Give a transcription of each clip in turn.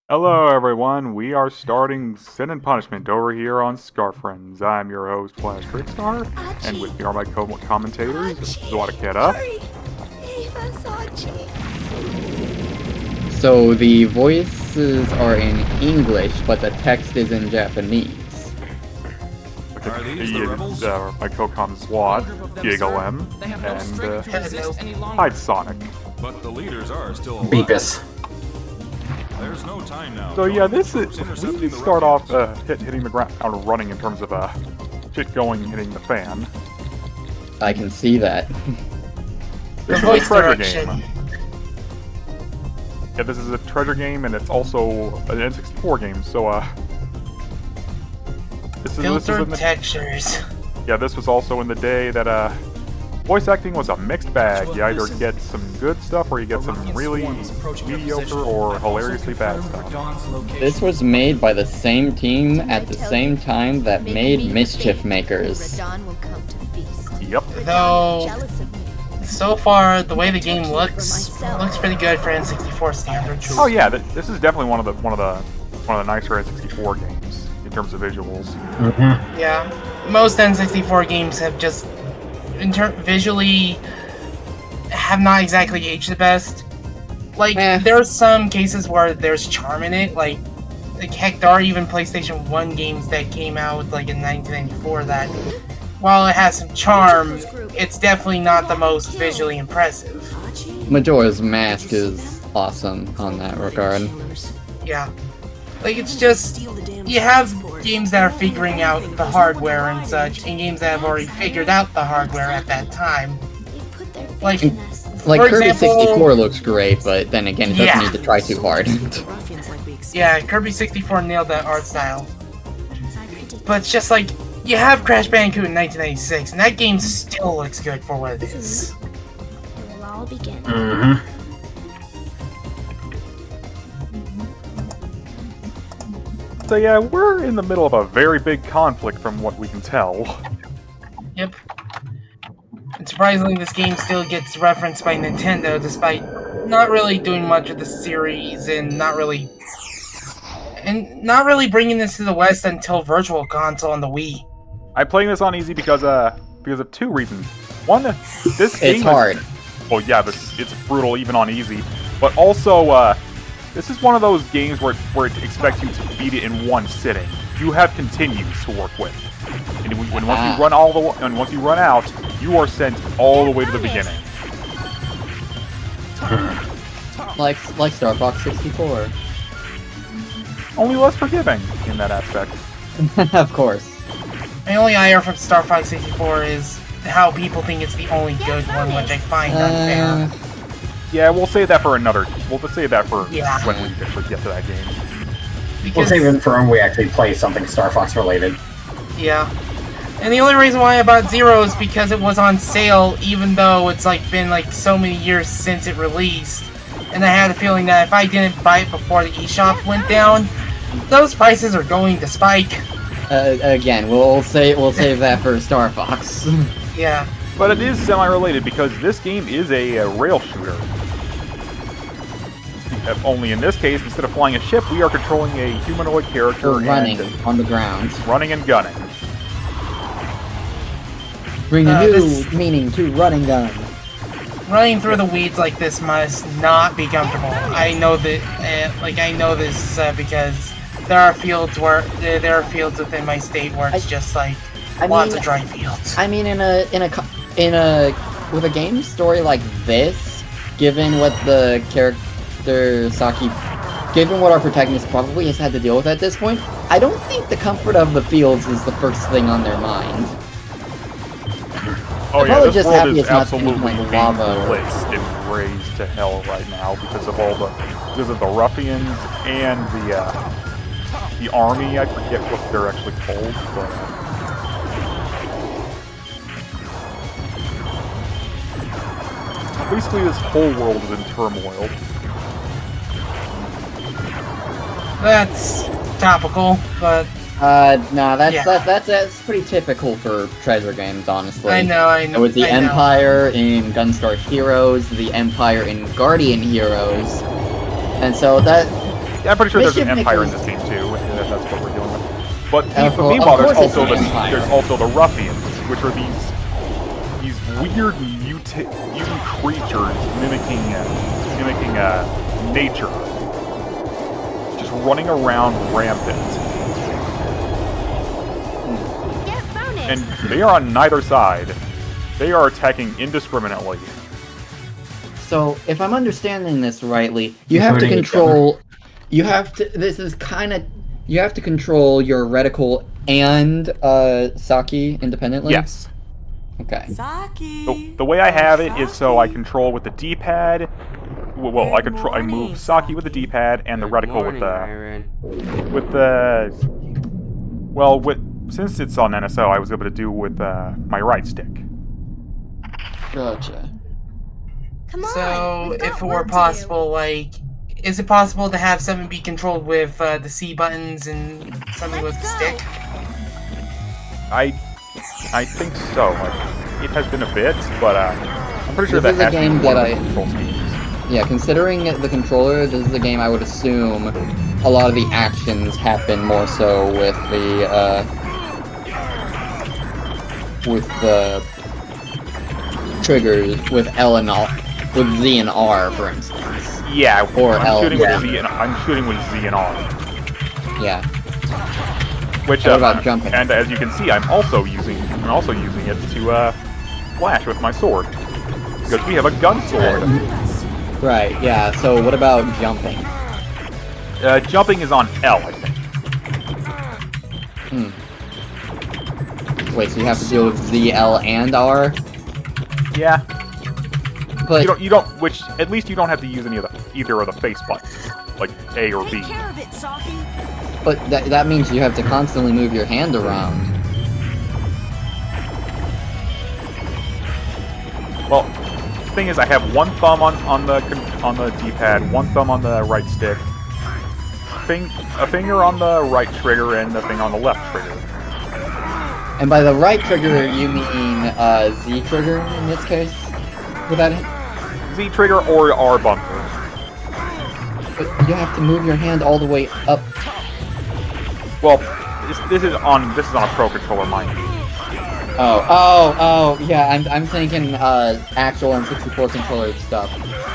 Hello everyone, we are starting Sin and Punishment over here on Scarfriends. I'm your host, Trickstar, and with me are my co-commentators, Zwataketa. So the voices are in English, but the text is in Japanese. My co-com Zwat, GigaLem, and TidesSonic. But the leaders are still alive. Beepus. There's no time now. So yeah, this is, we start off hitting the ground running in terms of shit going, hitting the fan. I can see that. This is a treasure game. Yeah, this is a treasure game, and it's also an N64 game, so this is in the textures. Yeah, this was also in the day that voice acting was a mixed bag. You either get some good stuff or you get some really mediocre or hilariously bad stuff. This was made by the same team at the same time that made Mischief Makers. Yep. Though, so far, the way the game looks pretty good for N64 standards. Oh yeah, this is definitely one of the nicer N64 games in terms of visuals. Mm-hmm. Yeah, most N64 games have just visually have not exactly aged the best. Like, there are some cases where there's charm in it, like heck, there are even PlayStation 1 games that came out like in 1994 that, while it has some charm, it's definitely not the most visually impressive. Majora's Mask is awesome on that regard. Yeah. Like, it's just, you have games that are figuring out the hardware and such, and games that have already figured out the hardware at that time. Like Kirby example, 64 looks great, but then again, it doesn't need to try too hard. Yeah, Kirby 64 nailed that art style. But it's just like, you have Crash Bandicoot in 1996, and that game still looks good for what it is. It will all begin. Mm-hmm. So yeah, we're in the middle of a very big conflict from what we can tell. Yep. And surprisingly, this game still gets referenced by Nintendo, despite not really doing much of the series and not really bringing this to the West until Virtual Console on the Wii. I'm playing this on easy because of two reasons. One, this game it's hard. Well, yeah, it's brutal even on easy, but also this is one of those games where it expects you to beat it in one sitting. You have continues to work with, and once you run out, you are sent all the way to the beginning. Like Star Fox 64. Only less forgiving in that aspect. Of course. My only ire from Star Fox 64 is how people think it's the only good one, which I find unfair. Yeah, we'll save that for another. We'll just save that for when we actually get to that game. Because, we'll save it for when we actually play something Star Fox related. Yeah. And the only reason why I bought Zero is because it was on sale, even though it's been so many years since it released. And I had a feeling that if I didn't buy it before the eShop went down, those prices are going to spike. Again, we'll save that for Star Fox. Yeah. But it is semi-related because this game is a rail shooter. Only in this case, instead of flying a ship, we are controlling a humanoid character running on the ground. Running and gunning. Bring a new meaning to running gun. Running through the weeds like this must not be comfortable. I know that, I know this because there are fields within my state where it's just lots of dry fields. I mean, with a game story like this, given what the given what our protagonist probably has had to deal with at this point, I don't think the comfort of the fields is the first thing on their mind. Oh yeah, this world is absolutely being blitzed and razed to hell right now because of the ruffians and the army. I forget what they're actually called, but basically this whole world is in turmoil. That's topical, but no, that's pretty typical for treasure games, honestly. I know. There was the Empire in Gunstar Heroes, the Empire in Guardian Heroes, And so that... Yeah, I'm pretty sure there's an Mischief empire in makers- this game too. If that's what we're dealing with. But Of meanwhile, course it's an empire. there's also the ruffians, which are these weird mutant creatures mimicking nature, just running around rampant. Get bonus. And they are on neither side. They are attacking indiscriminately. So, if I'm understanding this rightly, you have to Including each control... You have to... This is kind of... You have to control your reticle and Saki independently? Yes. Okay. The way I have it is so I control with the D-pad. Well, I move Saki with the D-pad and the reticle since it's on NSO, I was able to do with my right stick. Gotcha. Come on. So, we've got if it work were to do. possible, like, is it possible to have something be controlled with the C buttons and something with the Let's stick? go. I think so. It has been a bit, but I'm pretty sure This that is a has to be game one that of the control schemes. Yeah, considering the controller, this is a game I would assume a lot of the actions happen more so with the triggers with L and R, with Z and R, for instance. Yeah, Or L, I'm yeah. shooting with Z and R. Yeah. Which What about jumping? And as you can see, I'm also using it to flash with my sword because we have a gun sword. Right, yeah, so what about jumping? Jumping is on L, I think. Wait, so you have to deal with Z, L, and R? Yeah, But you don't. Which at least you don't have to use either of the face buttons, like A or B. Take care of it, Saki. but that means you have to constantly move your hand around. Well, the thing is, I have one thumb on the D-pad, one thumb on the right stick, a finger on the right trigger, and a thing on the left trigger. And by the right trigger, you mean Z trigger in this case? Would that? Z trigger or R bumper. But you have to move your hand all the way up. Well, this is on a pro controller, mind you. Oh, yeah. I'm thinking actual N64 controller stuff.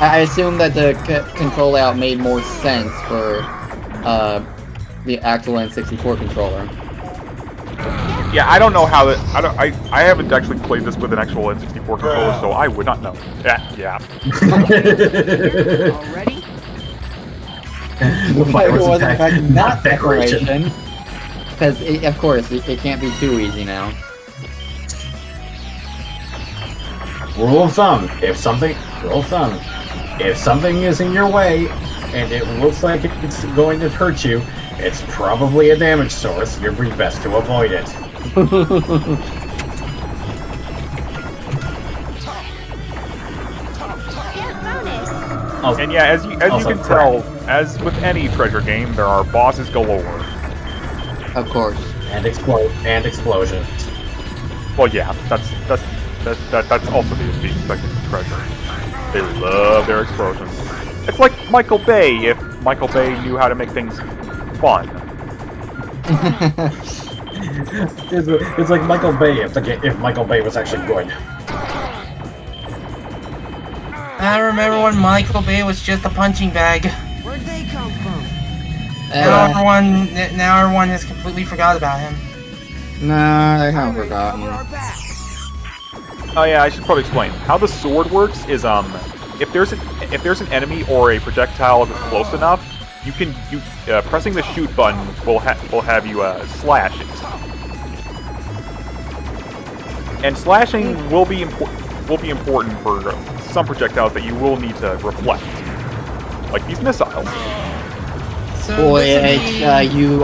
I assume that the control layout made more sense for the actual N64 controller. Yeah, I don't know how that. I haven't actually played this with an actual N64 controller, so I would not know. Yeah. Already? The fire was in fact attack, not decoration. decoration. Because, of course, it can't be too easy now. Rule of thumb: if something is in your way and it looks like it's going to hurt you, it's probably a damage source. You're best to avoid it. Get bonus. And yeah, as you can tell, as with any treasure game, there are bosses galore. Of course. And explosions. Well, yeah, that's also the expected from treasure. They love their explosions. It's like Michael Bay if Michael Bay knew how to make things fun. It's like Michael Bay if Michael Bay was actually good. I remember when Michael Bay was just a punching bag. Where'd they come from? Now everyone has completely forgot about him. Nah, I haven't forgotten. Oh yeah, I should probably explain. How the sword works is if there's an enemy or a projectile that's close enough, pressing the shoot button will have you slash it. And slashing will be important for some projectiles that you will need to reflect, like these missiles. So Boy, this would be- you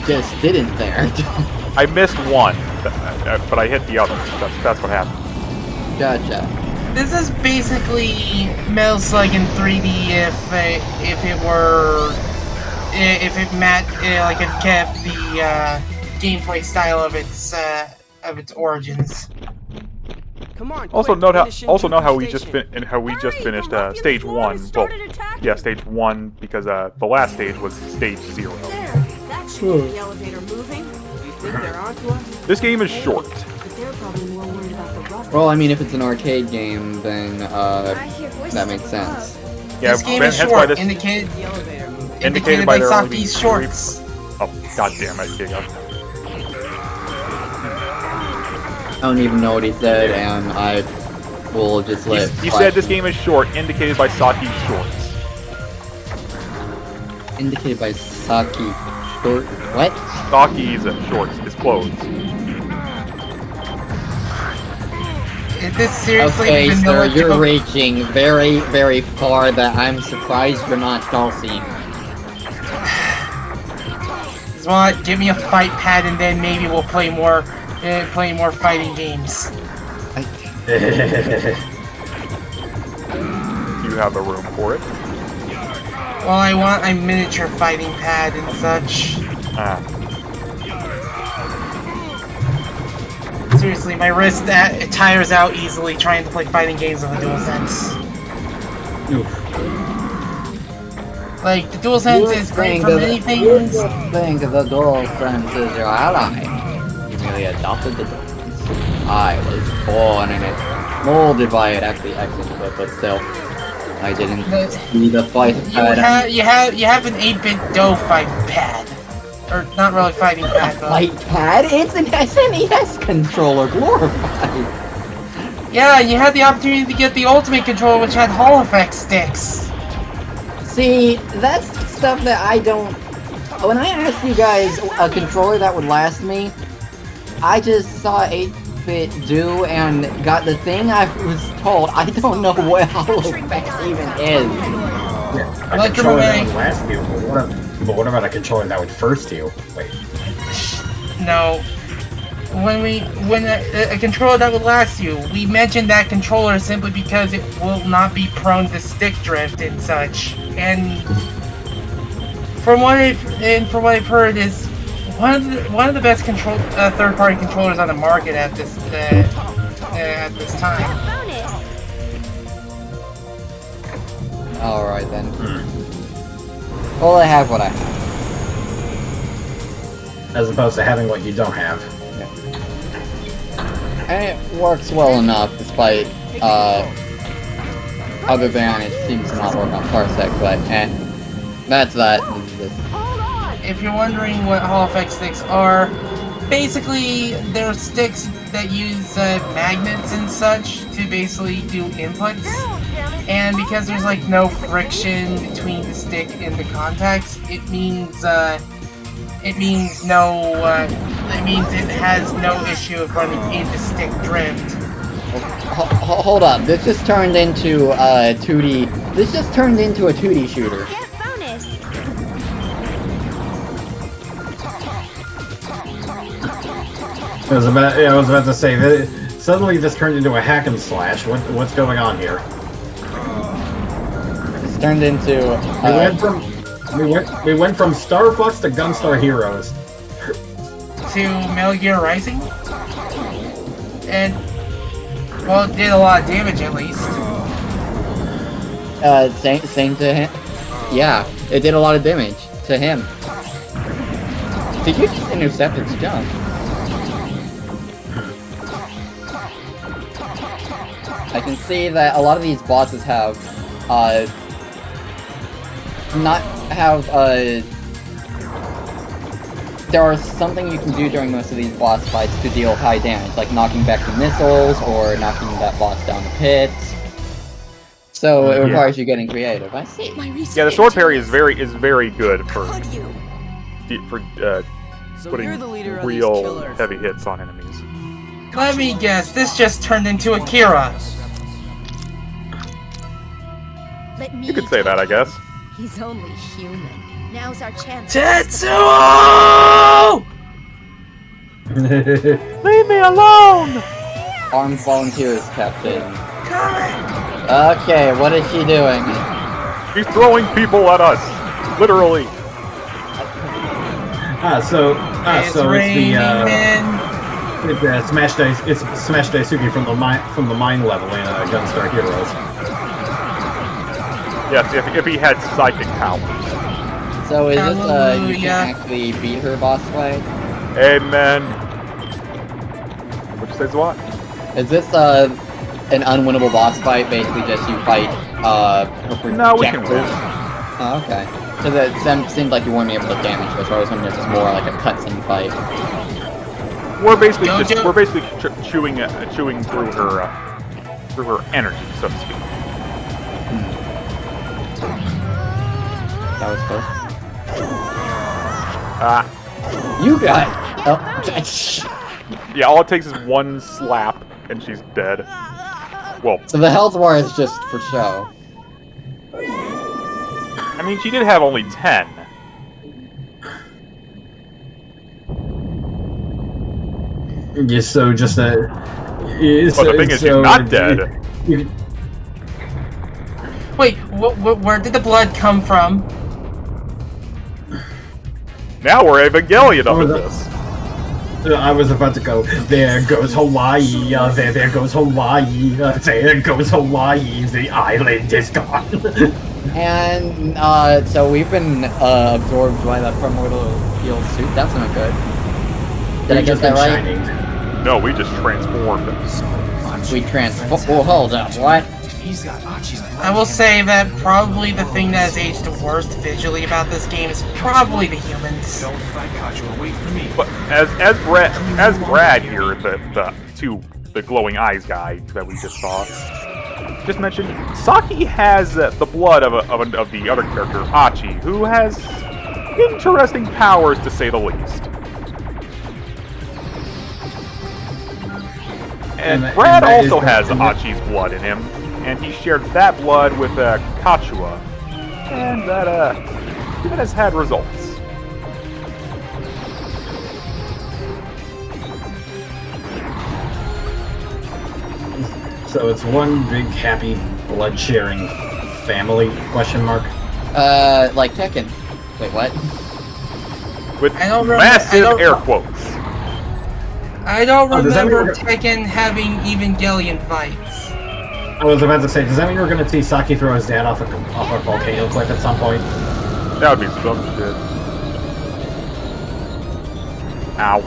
just didn't there. I missed one, but I hit the other. That's what happened. Gotcha. This is basically Metal Slug in 3D if it kept the gameplay style of its origins. Come on. Also quick, note how finish into how we station. just finished stage 1. Well, yeah, stage 1 because the last stage was stage 0. There. That should get the elevator moving. You think they're onto us? This game is short. But they're probably more worried about the rough. Well, I mean, if it's an arcade game, then I hear voices that makes up sense. above. Yeah, This game Ben, is hence why short, this indicated The elevator moving. indicated by there only being Saki's shorts. Oh, god damn it, Giga. I don't even know what he said, and I will just let. He said this game is short, indicated by Saki's shorts. Indicated by Saki short. What? Saki's shorts, his clothes. Is this seriously Okay, sir, vanilla you're joke? reaching very, very far. That I'm surprised you're not Chelsea. Zwat, give me a fight pad and then maybe we'll play more fighting games. You have a room for it. Well, I want a miniature fighting pad and such. Seriously, my wrist it tires out easily trying to play fighting games with a DualSense. Like, the DualSense is great for many things. Think the DualSense is your ally. You merely adopted the DualSense. I was born in it, molded by it. Actually, but still, I didn't see the fight pad. You have an 8-bit Dough fight pad. Or, not really fighting pad, but... Fight pad? It's an SNES controller, glorified. Yeah, you had the opportunity to get the Ultimate controller, which had Hall Effect sticks. See, that's stuff that I don't... When I asked you guys a controller that would last me, I just saw 8-bit do and got the thing I was told. I don't know what Hall Effect even is. Yeah, a controller that would last you, but what about a controller that would first you? Wait. No. When a controller that would last you, we mentioned that controller simply because it will not be prone to stick drift and such. And from what I've heard, is one of the best third-party controllers on the market at this time. All right then. Well, I have what I have. As opposed to having what you don't have. Yeah. And it works well enough, despite other than it seems to not work on Parsec, but that's that. If you're wondering what Hall Effect sticks are, basically they're sticks that use magnets and such to basically do inputs. And because there's like no friction between the stick and the contacts, it means it has no issue of running into stick drift. Hold up, this just turned into a 2D. This just turned into a 2D shooter. Get bonus. I was about to say that suddenly this turned into a hack and slash. What's going on here? It's turned into. We went from Star Fox to Gunstar Heroes to Metal Gear Rising, and well, it did a lot of damage at least. Same to him. Yeah, it did a lot of damage to him. Did you just intercept its jump? I can see that a lot of these bosses have, there are something you can do during most of these boss fights to deal high damage, like knocking back the missiles or knocking that boss down the pit. So it requires you getting creative. I see. Yeah, the sword parry is very good for putting real heavy hits on enemies. Let me guess, this just turned into Akira. You could say that, I guess. He's only human. Now's our chance. Tetsuo! Leave me alone! Armed volunteers, Captain. Coming! Okay, what is she doing? She's throwing people at us! Literally! So it's raining the men. Smash Daisuke from the mine level in Gunstar Heroes. Yes, if he had psychic powers. So is this, you Hallelujah. can actually beat her boss fight? Amen. What'd you say, Zwat? Is this, an unwinnable boss fight? Basically just you fight, her projectors? No, we can win. Oh, okay. Because it seems like you weren't able to damage her, so I was wondering if it's more like a cutscene fight. We're basically chewing through her energy, so to speak. That was close. You got it. Oh. Yeah, all it takes is one slap, and she's dead. Well, So the health bar is just for show. I mean, she did have only 10. Yeah, so just that. But the thing is, she's not dead. Wait, where did the blood come from? Now we're Evangelion up at this. I was about to go, there goes Hawaii, there goes Hawaii, there goes Hawaii, the island is gone. And, so we've been, absorbed by that primordial heal suit. That's not good. Did I get that right? Shining. No, we just transformed. We transformed. Oh, hold up, what? I will say that probably the thing that has aged the worst visually about this game is probably the humans. But as Brad here, the glowing eyes guy that we just saw, just mentioned, Saki has the blood of the other character, Achi, who has interesting powers to say the least. And Brad also has Achi's blood in him, and he shared that blood with Kachua, and that has had results. So it's one big happy blood-sharing family, question mark? Like Tekken. Wait, what? With I don't remember- massive I don't- air quotes. I don't does that remember mean Tekken having Evangelion fights. I was about to say, does that mean we're going to see Saki throw his dad off a volcano cliff at some point? That would be some shit. Ow.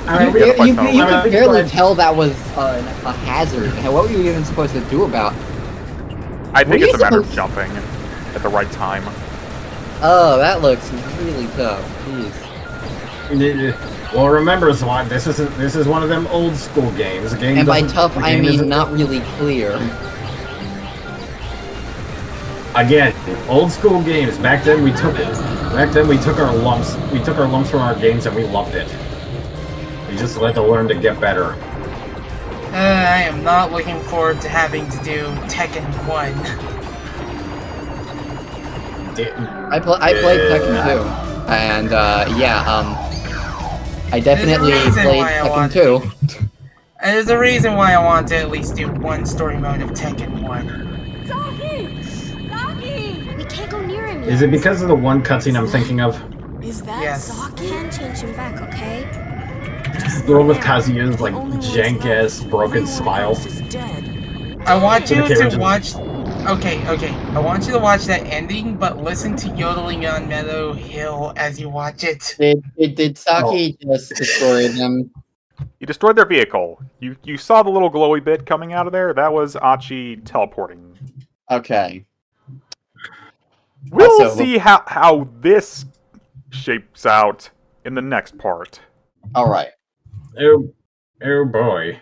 I mean, You fight could tunnel. barely tell that was a hazard. What were you even supposed to do about it? I think Were it's a you matter of supposed- jumping at the right time. Oh, that looks really tough. Jeez. Well, remember, Zwat, this is one of them old school games. The game And by doesn't- tough, the I game mean isn't- not really clear. Again, old school games. Back then we took our lumps. We took our lumps from our games and we loved it. We just had to learn to get better. I am not looking forward to having to do Tekken 1. I played Tekken 2, and I definitely There's a reason played why I Tekken want 2. There's a reason why I want to at least do one story mode of Tekken 1. We can't go near him yet. Is it because of the one cutscene I'm thinking of? Is that Yes. Saki? Can't change him back, okay? The one with Kazuya's like jank-ass broken smile. I want you Okay, to Richard. watch... Okay. I want you to watch that ending, but listen to yodeling on Meadow Hill as you watch it. Did Saki just destroy them? You destroyed their vehicle. You saw the little glowy bit coming out of there? That was Achi teleporting. Okay. We'll Also- see how this shapes out in the next part. Alright. Oh boy.